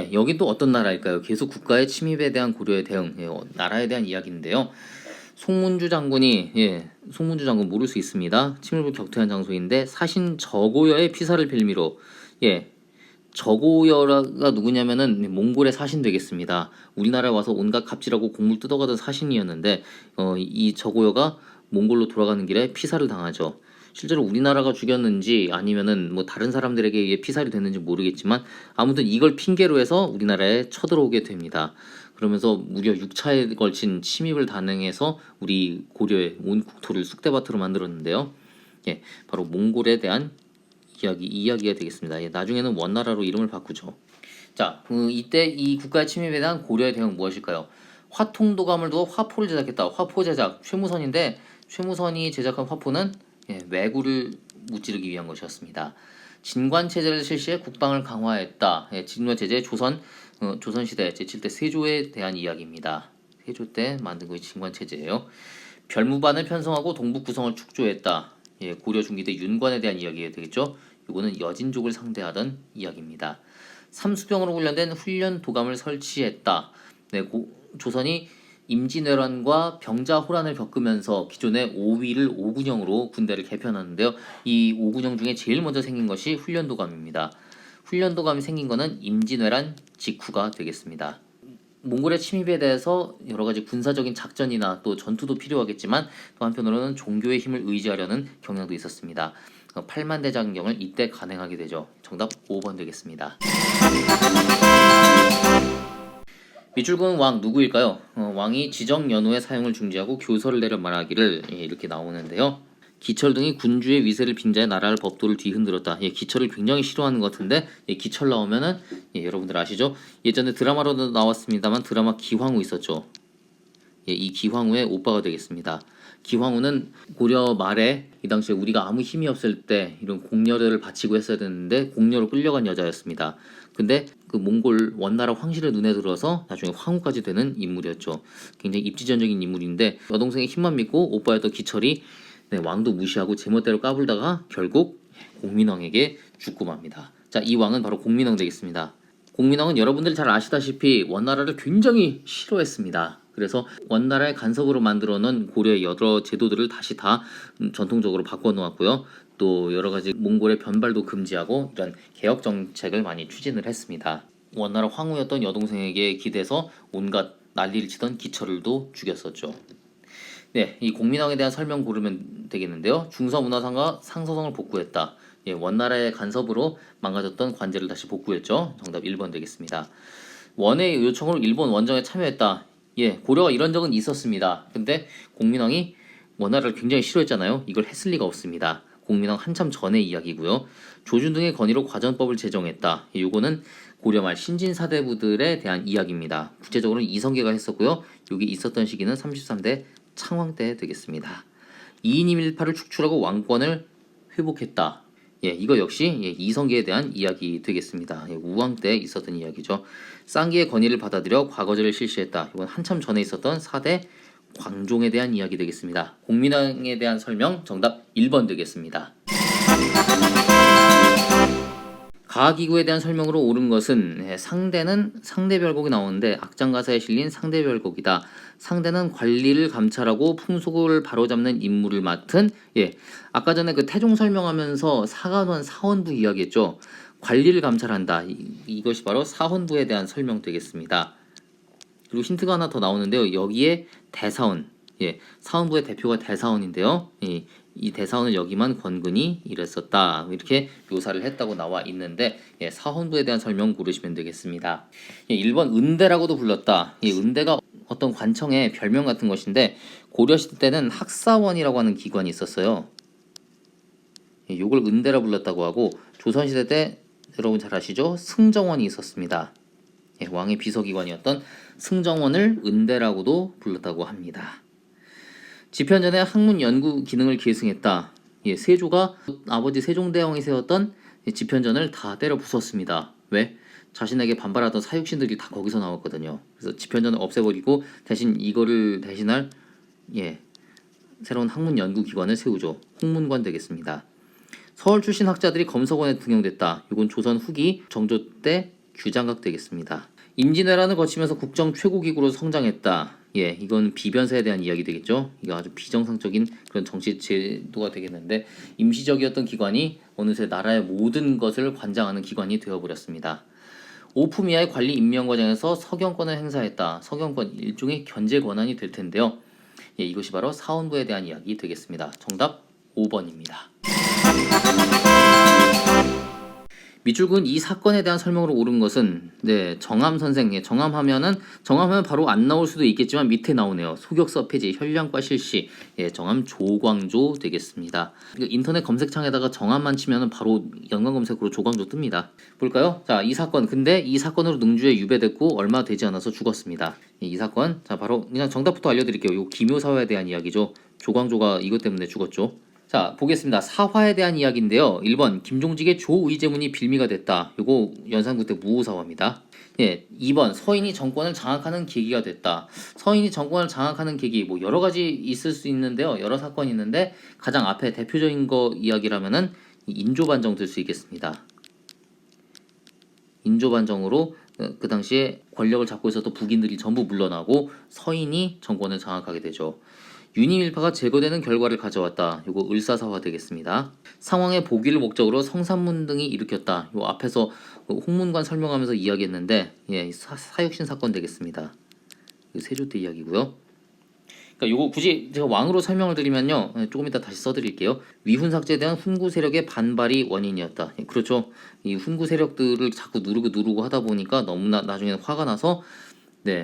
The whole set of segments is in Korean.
네, 여긴 또 어떤 나라일까요? 계속 국가의 침입에 대한 고려의 대응, 나라에 대한 이야기인데요. 송문주 장군 모를 수 있습니다. 침입을 격퇴한 장소인데 사신 저고여의 피사를 빌미로, 저고여가 누구냐면은 몽골의 사신 되겠습니다. 우리나라에 와서 온갖 갑질하고 곡물 뜯어가던 사신이었는데, 이 저고여가 몽골로 돌아가는 길에 피사를 당하죠. 실제로 우리나라가 죽였는지 아니면은 뭐 다른 사람들에게 의해 피살이 됐는지 모르겠지만 아무튼 이걸 핑계로 해서 우리나라에 쳐들어오게 됩니다. 그러면서 무려 6차에 걸친 침입을 단행해서 우리 고려의 온 국토를 쑥대밭으로 만들었는데요. 바로 몽골에 대한 이야기가 되겠습니다. 나중에는 원나라로 이름을 바꾸죠. 자, 이때 이 국가의 침입에 대한 고려의 대응은 무엇일까요? 화통도감을 두어 화포를 제작했다. 화포 제작, 최무선인데 최무선이 제작한 화포는 왜구를 무찌르기 위한 것이었습니다. 진관체제를 실시해 국방을 강화했다. 진관체제 조선시대 제7대 세조에 대한 이야기입니다. 세조 때 만든 것이 진관체제예요. 별무반을 편성하고 동북 구성을 축조했다. 고려 중기 때 윤관에 대한 이야기가 되겠죠. 이거는 여진족을 상대하던 이야기입니다. 삼수병으로 훈련된 훈련 도감을 설치했다. 조선이 임진왜란과 병자호란을 겪으면서 기존의 5위를 5군형으로 군대를 개편하는데요. 이 5군형 중에 제일 먼저 생긴 것이 훈련도감입니다. 훈련도감이 생긴 것은 임진왜란 직후가 되겠습니다. 몽골의 침입에 대해서 여러 가지 군사적인 작전이나 또 전투도 필요하겠지만 또 한편으로는 종교의 힘을 의지하려는 경향도 있었습니다. 8만 대장경을 이때 간행하게 되죠. 정답 5번 되겠습니다. 밑줄근 왕 누구일까요? 왕이 지정 연호의 사용을 중지하고 교서를 내려 말하기를 이렇게 나오는데요. 기철 등이 군주의 위세를 빙자해 나라를 법도를 뒤흔들었다. 기철을 굉장히 싫어하는 것 같은데 기철 나오면은 여러분들 아시죠? 예전에 드라마로도 나왔습니다만 드라마 기황후 있었죠. 이 기황후의 오빠가 되겠습니다. 기황후는 고려 말에 이 당시에 우리가 아무 힘이 없을 때 이런 공녀를 바치고 했어야 되는데 공녀로 끌려간 여자였습니다. 근데 그 몽골 원나라 황실의 눈에 들어서 나중에 황후까지 되는 인물이었죠. 굉장히 입지전적인 인물인데 여동생의 힘만 믿고 오빠였던 기철이 왕도 무시하고 제멋대로 까불다가 결국 공민왕에게 죽고 맙니다. 자, 이 왕은 바로 공민왕 되겠습니다. 공민왕은 여러분들 잘 아시다시피 원나라를 굉장히 싫어했습니다. 그래서 원나라의 간섭으로 만들어 놓은 고려의 여러 제도들을 다시 다 전통적으로 바꿔 놓았고요. 또 여러 가지 몽골의 변발도 금지하고 이런 개혁 정책을 많이 추진을 했습니다. 원나라 황후였던 여동생에게 기대서 온갖 난리를 치던 기철을도 죽였었죠. 이 공민왕에 대한 설명 고르면 되겠는데요. 중서문화상과 상서성을 복구했다. 원나라의 간섭으로 망가졌던 관제를 다시 복구했죠. 정답 1번 되겠습니다. 원의 요청으로 일본 원정에 참여했다. 고려가 이런 적은 있었습니다. 근데 공민왕이 원나라를 굉장히 싫어했잖아요. 이걸 했을 리가 없습니다. 공민왕 한참 전의 이야기고요. 조준 등의 건의로 과전법을 제정했다. 요거는 고려 말 신진 사대부들에 대한 이야기입니다. 구체적으로는 이성계가 했었고요. 여기 있었던 시기는 33대 창왕 때 되겠습니다. 2인 1파를 축출하고 왕권을 회복했다. 이거 역시 이성계에 대한 이야기 되겠습니다. 우왕 때 있었던 이야기죠. 쌍기의 건의를 받아들여 과거제를 실시했다. 이건 한참 전에 있었던 4대 광종에 대한 이야기 되겠습니다. 공민왕에 대한 설명 정답 1번 되겠습니다. 가기구에 대한 설명으로 옳은 것은 상대는 상대별곡이 나오는데 악장가사에 실린 상대별곡이다. 상대는 관리를 감찰하고 풍속을 바로잡는 임무를 맡은 아까 전에 그 태종 설명하면서 사관원 사헌부 이야기했죠. 관리를 감찰한다. 이것이 바로 사헌부에 대한 설명 되겠습니다. 그리고 힌트가 하나 더 나오는데요. 여기에 대사원, 사헌부의 대표가 대사원인데요. 이 대사원은 여기만 권근이 이랬었다. 이렇게 묘사를 했다고 나와 있는데 사헌부에 대한 설명 고르시면 되겠습니다. 1번 은대라고도 불렀다. 은대가 어떤 관청의 별명 같은 것인데 고려시대 때는 학사원이라고 하는 기관이 있었어요. 이걸 은대라 불렀다고 하고 조선시대 때 여러분 잘 아시죠? 승정원이 있었습니다. 왕의 비서기관이었던 승정원을 은대라고도 불렀다고 합니다. 집현전에 학문 연구 기능을 계승했다. 세조가 아버지 세종대왕이 세웠던 집현전을 다 때려 부쉈습니다. 왜? 자신에게 반발하던 사육신들이 다 거기서 나왔거든요. 그래서 집현전을 없애버리고 대신 이거를 대신할 새로운 학문 연구 기관을 세우죠. 홍문관 되겠습니다. 서울 출신 학자들이 검서관에 등용됐다. 이건 조선 후기 정조 때 규장각 되겠습니다. 임진왜란을 거치면서 국정 최고기구로 성장했다. 예, 이건 비변사에 대한 이야기 되겠죠. 이거 아주 비정상적인 그런 정치 제도가 되겠는데, 임시적이었던 기관이 어느새 나라의 모든 것을 관장하는 기관이 되어버렸습니다. 오프미아의 관리 임명 과정에서 서경권을 행사했다. 서경권 일종의 견제 권한이 될 텐데요. 예, 이것이 바로 사원부에 대한 이야기 되겠습니다. 정답 5번입니다. 밑줄근 이 사건에 대한 설명으로 옳은 것은 정암 선생, 정암하면 바로 안 나올 수도 있겠지만 밑에 나오네요. 소격서 폐지, 현량과 실시, 정암 조광조 되겠습니다. 인터넷 검색창에다가 정암만 치면 바로 연관 검색으로 조광조 뜹니다. 볼까요? 자, 이 사건, 근데 이 사건으로 능주에 유배됐고 얼마 되지 않아서 죽었습니다. 이 사건, 자 바로 그냥 정답부터 알려드릴게요. 요 기묘사화에 대한 이야기죠. 조광조가 이것 때문에 죽었죠. 자, 보겠습니다. 사화에 대한 이야기인데요. 1번 김종직의 조의제문이 빌미가 됐다. 요거 연산군 때 무호사화입니다. 예, 2번 서인이 정권을 장악하는 계기가 됐다. 서인이 정권을 장악하는 계기 뭐 여러 가지 있을 수 있는데요. 여러 사건이 있는데 가장 앞에 대표적인 거 이야기라면은 인조반정 들 수 있겠습니다. 인조반정으로 그 당시에 권력을 잡고 있었던 북인들이 전부 물러나고 서인이 정권을 장악하게 되죠. 유니밀파가 제거되는 결과를 가져왔다. 요거 을사사화 되겠습니다. 상황의 보기를 목적으로 성산문 등이 일으켰다. 요 앞에서 홍문관 설명하면서 이야기했는데 사육신 사건 되겠습니다. 세조 때 이야기고요. 그러니까 요거 굳이 제가 왕으로 설명을 드리면요, 조금 이따 다시 써드릴게요. 위훈 삭제에 대한 훈구 세력의 반발이 원인이었다. 그렇죠. 이 훈구 세력들을 자꾸 누르고 하다 보니까 너무나 나중에 화가 나서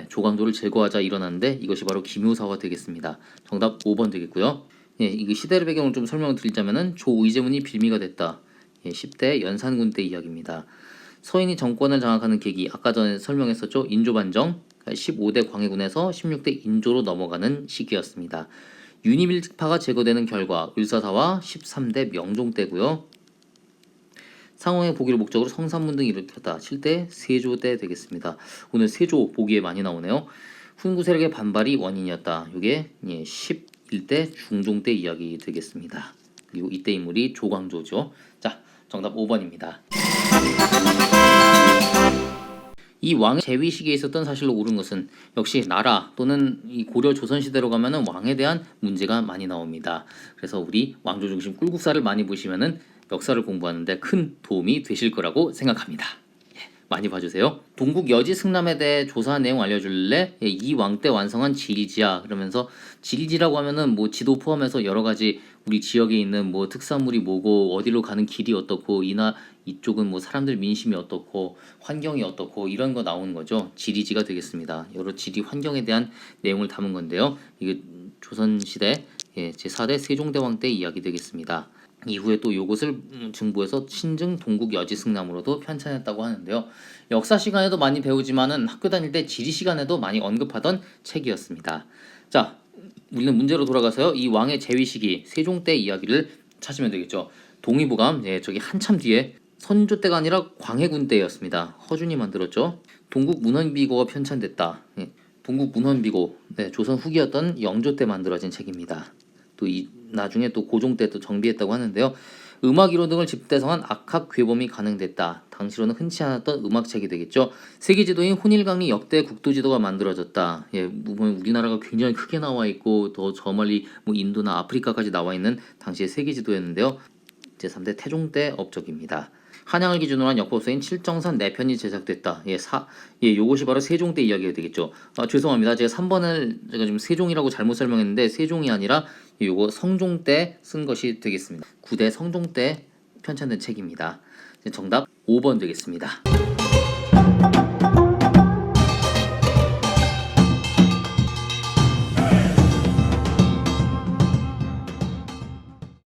조광조를 제거하자 일어났는데 이것이 바로 기묘사화 되겠습니다. 정답 5번 되겠고요. 이거 시대를 배경으로 좀 설명을 드리자면은 조의제문이 빌미가 됐다. 10대 연산군 때 이야기입니다. 서인이 정권을 장악하는 계기, 아까 전에 설명했었죠. 인조반정, 15대 광해군에서 16대 인조로 넘어가는 시기였습니다. 유니밀파가 제거되는 결과 을사사화 13대 명종 때고요. 상황의 보기를 목적으로 성산문 등을 일으켰다. 7대 세조 때 되겠습니다. 오늘 세조 보기에 많이 나오네요. 훈구 세력의 반발이 원인이었다. 이게 11대 중종 때 이야기 되겠습니다. 그리고 이때 인물이 조광조죠. 자, 정답 5번입니다. 이 왕의 재위 시기에 있었던 사실로 옳은 것은 역시 나라 또는 이 고려 조선 시대로 가면은 왕에 대한 문제가 많이 나옵니다. 그래서 우리 왕조 중심 꿀국사를 많이 보시면은 역사를 공부하는데 큰 도움이 되실 거라고 생각합니다. 많이 봐주세요. 동국 여지 승람에 대해 조사한 내용 알려줄래? 이 왕 때 완성한 지리지야. 그러면서 지리지라고 하면은 뭐 지도 포함해서 여러 가지 우리 지역에 있는 뭐 특산물이 뭐고 어디로 가는 길이 어떻고 이쪽은 뭐 사람들 민심이 어떻고 환경이 어떻고 이런 거 나오는 거죠. 지리지가 되겠습니다. 여러 지리 환경에 대한 내용을 담은 건데요. 이게 조선시대 제4대 세종대왕 때 이야기 되겠습니다. 이후에 또 요것을 증부해서 신증 동국 여지승남으로도 편찬했다고 하는데요. 역사 시간에도 많이 배우지만은 학교 다닐 때 지리 시간에도 많이 언급하던 책이었습니다. 자, 우리는 문제로 돌아가서요. 이 왕의 재위 시기 세종 때 이야기를 찾으면 되겠죠. 동의보감 저기 한참 뒤에 선조 때가 아니라 광해군 때였습니다. 허준이 만들었죠. 동국 문헌비고가 편찬됐다. 동국 문헌비고 조선 후기였던 영조 때 만들어진 책입니다. 또 나중에 또 고종 때 또 정비했다고 하는데요. 음악 이론 등을 집대성한 악학 괴범이 가능됐다. 당시로는 흔치 않았던 음악책이 되겠죠. 세계지도인 혼일강리 역대 국도지도가 만들어졌다. 우리나라가 굉장히 크게 나와 있고 더 저 멀리 뭐 인도나 아프리카까지 나와 있는 당시의 세계지도였는데요. 제3대 태종 때 업적입니다. 한양을 기준으로 한 역법서인 칠정산 4편이 제작됐다. 요것이 바로 세종 때 이야기가 되겠죠. 죄송합니다. 제가 3번을 제가 지금 세종이라고 잘못 설명했는데 세종이 아니라 요거 성종 때 쓴 것이 되겠습니다. 9대 성종 때 편찬된 책입니다. 정답 5번 되겠습니다.